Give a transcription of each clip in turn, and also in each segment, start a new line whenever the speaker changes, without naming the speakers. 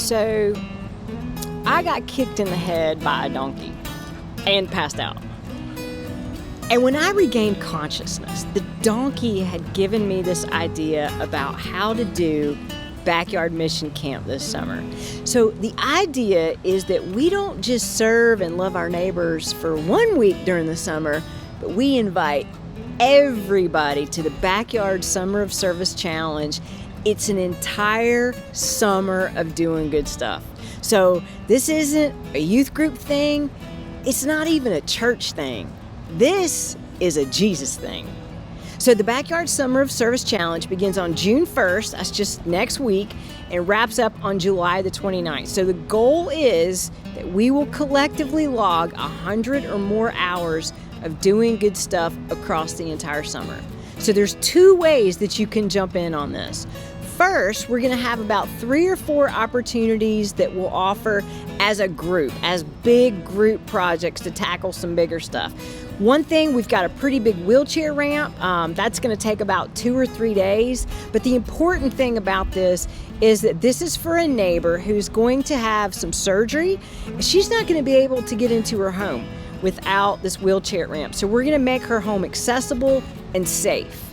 So I got kicked in the head by a donkey and passed out. And when I regained consciousness, the donkey had given me this idea about how to do backyard mission camp this summer. So the idea is that we don't just serve and love our neighbors for 1 week during the summer, but we invite everybody to the Backyard Summer of Service Challenge. It's an entire summer of doing good stuff. So this isn't a youth group thing. It's not even a church thing. This is a Jesus thing. So the Backyard Summer of Service Challenge begins on June 1st, that's just next week, and wraps up on July the 29th. So the goal is that we will collectively log 100 or more hours of doing good stuff across the entire summer. So there's 2 ways that you can jump in on this. First, we're going to have about 3 or 4 opportunities that we'll offer as a group, as big group projects to tackle some bigger stuff. One thing, we've got a pretty big wheelchair ramp. That's going to take about 2 or 3 days. But the important thing about this is that this is for a neighbor who's going to have some surgery. She's not going to be able to get into her home without this wheelchair ramp. So we're going to make her home accessible and safe.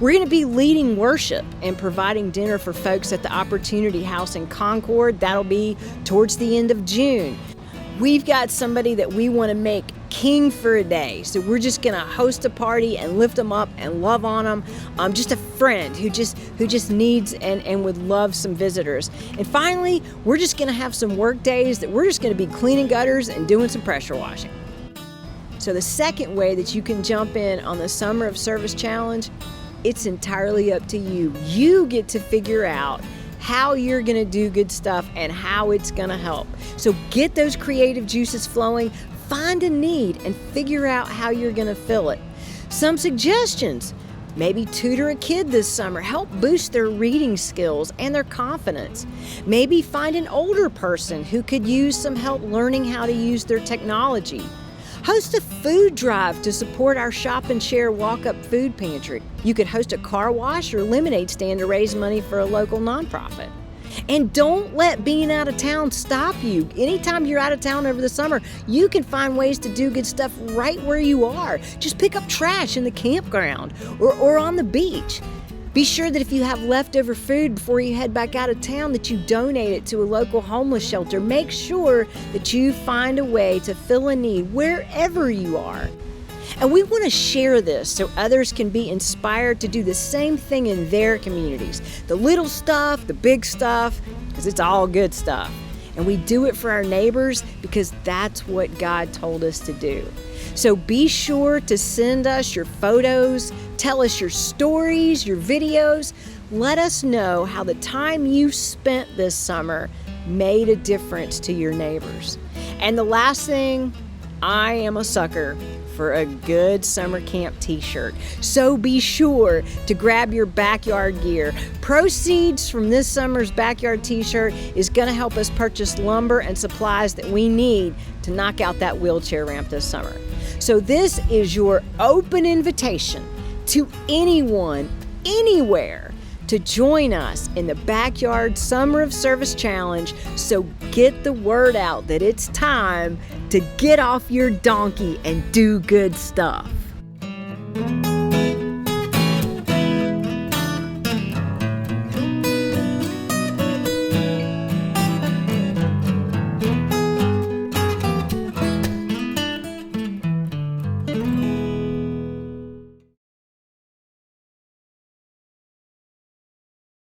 We're going to be leading worship and providing dinner for folks at the Opportunity House in Concord. That'll be towards the end of June. We've got somebody that we want to make king for a day. So we're just going to host a party and lift them up and love on them. Just a friend who just needs and would love some visitors. And finally, we're just going to have some work days that we're just going to be cleaning gutters and doing some pressure washing. So the second way that you can jump in on the Summer of Service Challenge, it's entirely up to you. You get to figure out how you're going to do good stuff and how it's going to help. So get those creative juices flowing, find a need, and figure out how you're going to fill it. Some suggestions: maybe tutor a kid this summer, help boost their reading skills and their confidence. Maybe find an older person who could use some help learning how to use their technology. Host a food drive to support our Shop and Share walk-up food pantry. You could host a car wash or lemonade stand to raise money for a local nonprofit. And don't let being out of town stop you. Anytime you're out of town over the summer, you can find ways to do good stuff right where you are. Just pick up trash in the campground or on the beach. Be sure that if you have leftover food before you head back out of town, that you donate it to a local homeless shelter. Make sure that you find a way to fill a need wherever you are. And we want to share this so others can be inspired to do the same thing in their communities. The little stuff, the big stuff, because it's all good stuff. And we do it for our neighbors because that's what God told us to do. So be sure to send us your photos, tell us your stories, your videos. Let us know how the time you spent this summer made a difference to your neighbors. And the last thing, I am a sucker for a good summer camp t-shirt. So be sure to grab your backyard gear. Proceeds from this summer's backyard t-shirt is going to help us purchase lumber and supplies that we need to knock out that wheelchair ramp this summer. So this is your open invitation to anyone, anywhere, to join us in the Backyard Summer of Service Challenge. So get the word out that it's time to get off your donkey and do good stuff.